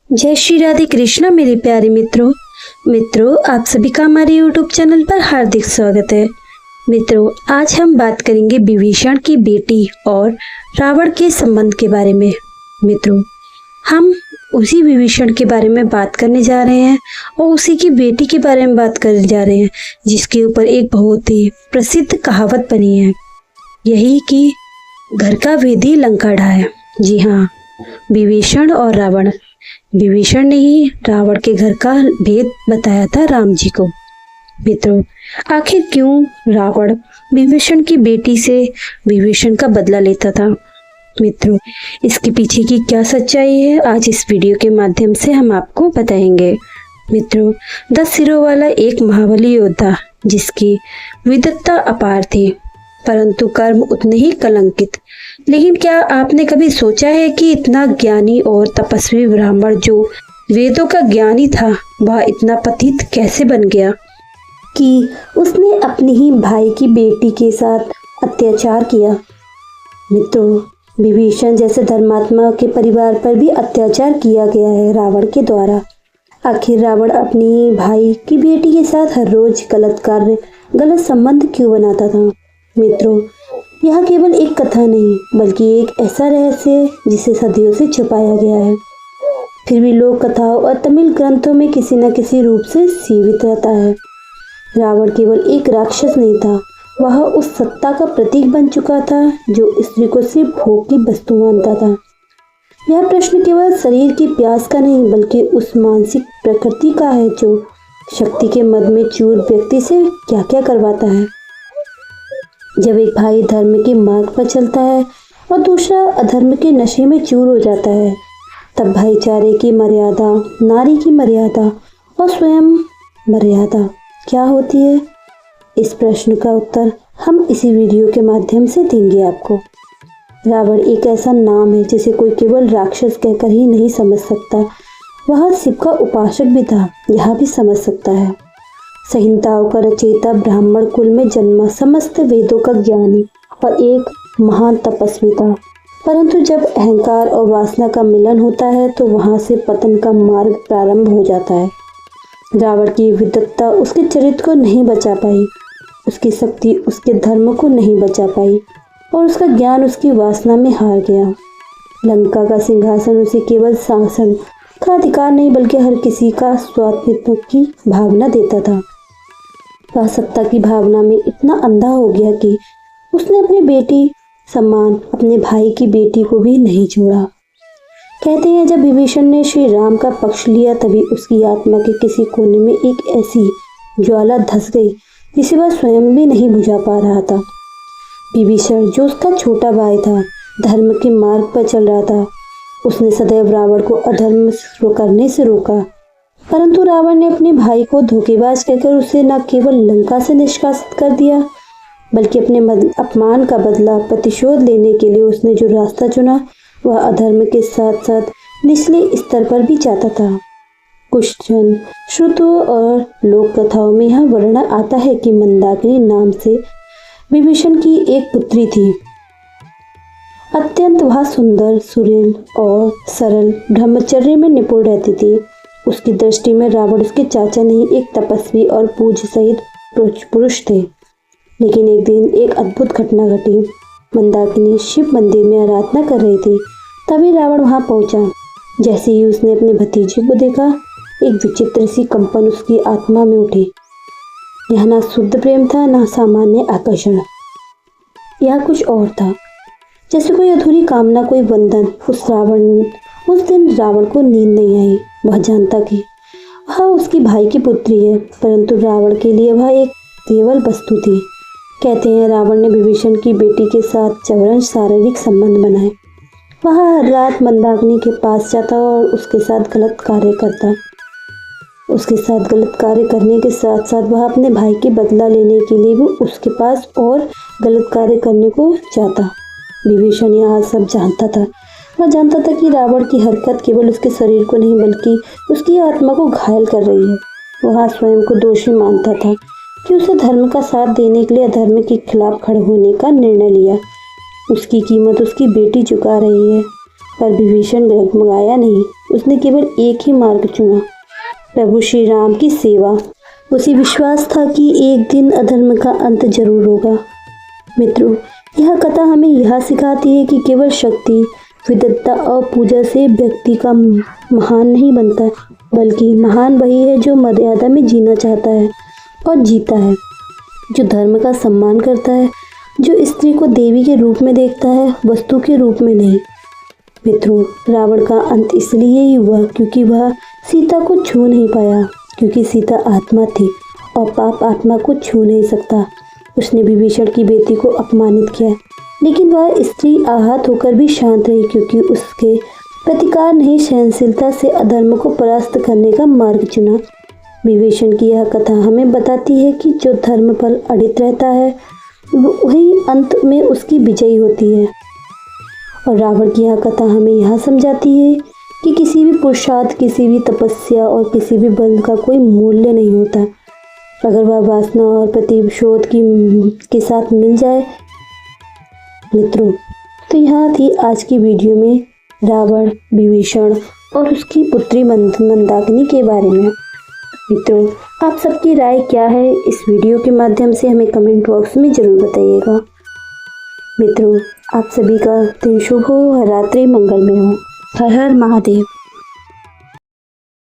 जय श्री राधे कृष्णा मेरे प्यारे मित्रों आप सभी का हमारे यूट्यूब चैनल पर हार्दिक स्वागत है। मित्रों, आज हम बात करेंगे विभीषण की बेटी और रावण के संबंध के बारे में। मित्रों, हम उसी विभीषण के बारे में बात करने जा रहे हैं और उसी की बेटी के बारे में बात करने जा रहे हैं, जिसके ऊपर एक बहुत ही प्रसिद्ध कहावत बनी है, यही कि घर का भेदी लंका ढाए। जी हाँ, विभीषण और रावण। विभीषण ने ही रावण के घर का भेद बताया था राम जी को। मित्रों, आखिर क्यों रावण विभीषण की बेटी से विभीषण का बदला लेता था? मित्रों, इसके पीछे की क्या सच्चाई है, आज इस वीडियो के माध्यम से हम आपको बताएंगे। मित्रों, 10 सिरों वाला एक महाबली योद्धा, जिसकी विद्वत्ता अपार थी परंतु कर्म उतने ही कलंकित। लेकिन क्या आपने कभी सोचा है कि इतना ज्ञानी और तपस्वी ब्राह्मण जो वेदों का ज्ञानी था, वह इतना पतित कैसे बन गया कि उसने अपनी ही भाई की बेटी के साथ अत्याचार किया? मित्रों, विभीषण जैसे धर्मात्मा के परिवार पर भी अत्याचार किया गया है रावण के द्वारा। आखिर रावण अपनी भाई की बेटी के साथ हर रोज गलत कार्य, गलत संबंध क्यों बनाता था? मित्रों, यह केवल एक कथा नहीं बल्कि एक ऐसा रहस्य है जिसे सदियों से छुपाया गया है, फिर भी लोक कथाओं और तमिल ग्रंथों में किसी न किसी रूप से जीवित रहता है। रावण केवल एक राक्षस नहीं था, वह उस सत्ता का प्रतीक बन चुका था जो स्त्री को सिर्फ भोग की वस्तु मानता था। यह प्रश्न केवल शरीर की प्यास का नहीं बल्कि उस मानसिक प्रकृति का है जो शक्ति के मद में चूर व्यक्ति से क्या क्या करवाता है। जब एक भाई धर्म के मार्ग पर चलता है और दूसरा अधर्म के नशे में चूर हो जाता है, तब भाईचारे की मर्यादा, नारी की मर्यादा और स्वयं मर्यादा क्या होती है? इस प्रश्न का उत्तर हम इसी वीडियो के माध्यम से देंगे आपको। रावण एक ऐसा नाम है जिसे कोई केवल राक्षस कहकर ही नहीं समझ सकता, वह शिव का उपासक भी था, यह भी समझ सकता है। संहिताओं का रचयिता, ब्राह्मण कुल में जन्मा, समस्त वेदों का ज्ञानी और एक महान तपस्वी था। परंतु जब अहंकार और वासना का मिलन होता है तो वहां से पतन का मार्ग प्रारंभ हो जाता है। रावण की विद्वत्ता उसके चरित्र को नहीं बचा पाई, उसकी शक्ति उसके धर्म को नहीं बचा पाई और उसका ज्ञान उसकी वासना में हार गया। लंका का सिंहासन उसे केवल शासन का अधिकार नहीं बल्कि हर किसी का स्वामित्व की भावना देता था। वह सत्ता की भावना में इतना अंधा हो गया कि उसने अपनी बेटी समान अपने भाई की बेटी को भी नहीं छोड़ा। कहते हैं जब विभीषण ने श्री राम का पक्ष लिया तभी उसकी आत्मा के किसी कोने में एक ऐसी ज्वाला धस गई जिसे वह स्वयं भी नहीं बुझा पा रहा था। विभीषण जो उसका छोटा भाई था, धर्म के मार्ग पर चल रहा था, उसने सदैव रावण को अधर्म करने से रोका। परंतु रावण ने अपने भाई को धोखेबाज कहकर उसे न केवल लंका से निष्कासित कर दिया बल्कि अपने अपमान का बदला प्रतिशोध लेने के लिए उसने जो रास्ता चुना वह अधर्म के साथ साथ निचले स्तर पर भी जाता था। कुछ जन श्रुतों और लोक कथाओं में यह वर्णन आता है कि मंदाकिनी नाम से विभीषण की एक पुत्री थी। अत्यंत वह सुंदर, सुरील और सरल ब्रह्मचर्य में निपुण रहती थी। उसकी दृष्टि में रावण उसके चाचा नहीं, एक तपस्वी और पूज्य सहित पुरुष थे। लेकिन एक दिन एक अद्भुत घटना घटी। मंदाकिनी शिव मंदिर में आराधना कर रही थी, तभी रावण वहां पहुंचा। जैसे ही उसने अपने भतीजे को देखा, एक विचित्र सी कंपन उसकी आत्मा में उठी। यह ना शुद्ध प्रेम था, ना सामान्य आकर्षण, यह कुछ और था, जैसे कोई अधूरी कामना, कोई बंधन। उस दिन रावण को नींद नहीं आई। वह जानता कि वह उसकी भाई की पुत्री है, परंतु रावण के लिए वह एक केवल वस्तु थी। कहते हैं रावण ने विभीषण की बेटी के साथ जबरन शारीरिक संबंध बनाए। वह हर रात मंदाकिनी के पास जाता और उसके साथ गलत कार्य करता। उसके साथ गलत कार्य करने के साथ साथ वह अपने भाई की बदला लेने के लिए भी उसके पास और गलत कार्य करने को जाता। विभीषण यह सब जानता था। वह जानता था कि रावण की हरकत केवल उसके शरीर को नहीं बल्कि उसकी आत्मा को घायल कर रही है। वह स्वयं को दोषी मानता था कि उसे धर्म का साथ देने के लिए अधर्म के खिलाफ खड़े होने का निर्णय लिया। उसकी कीमत उसकी बेटी चुका रही है, पर विभीषण डगमगाया नहीं। उसने केवल एक ही मार्ग चुना, प्रभु श्री राम की सेवा। उसे विश्वास था कि एक दिन अधर्म का अंत जरूर होगा। मित्रों, यह कथा हमें यह सिखाती है कि केवल शक्ति, विद्वता और पूजा से व्यक्ति का महान नहीं बनता, बल्कि महान वही है जो मर्यादा में जीना चाहता है और जीता है, जो धर्म का सम्मान करता है, जो स्त्री को देवी के रूप में देखता है, वस्तु के रूप में नहीं। मित्रों, रावण का अंत इसलिए ही हुआ क्योंकि वह सीता को छू नहीं पाया, क्योंकि सीता आत्मा थी और पाप आत्मा को छू नहीं सकता। उसने विभीषण की बेटी को अपमानित किया, लेकिन वह स्त्री आहत होकर भी शांत रही, क्योंकि उसके प्रतिकार नहीं, सहनशीलता से अधर्म को परास्त करने का मार्ग चुना। विभीषण की यह कथा हमें बताती है कि जो धर्म पर अड़ित रहता है वही अंत में उसकी विजयी होती है। और रावण की यह कथा हमें यह समझाती है कि किसी भी पुरुषार्थ, किसी भी तपस्या और किसी भी बल का कोई मूल्य नहीं होता अगर वह वासना और प्रतिशोध के साथ मिल जाए। मित्रों, तो यह थी आज की वीडियो में रावण, विभीषण और उसकी पुत्री मंदाकिनी के बारे में। मित्रों, आप सबकी राय क्या है इस वीडियो के माध्यम से हमें कमेंट बॉक्स में ज़रूर बताइएगा। मित्रों, आप सभी का दिन शुभ हो, रात्रि मंगलमय हो। हर हर महादेव।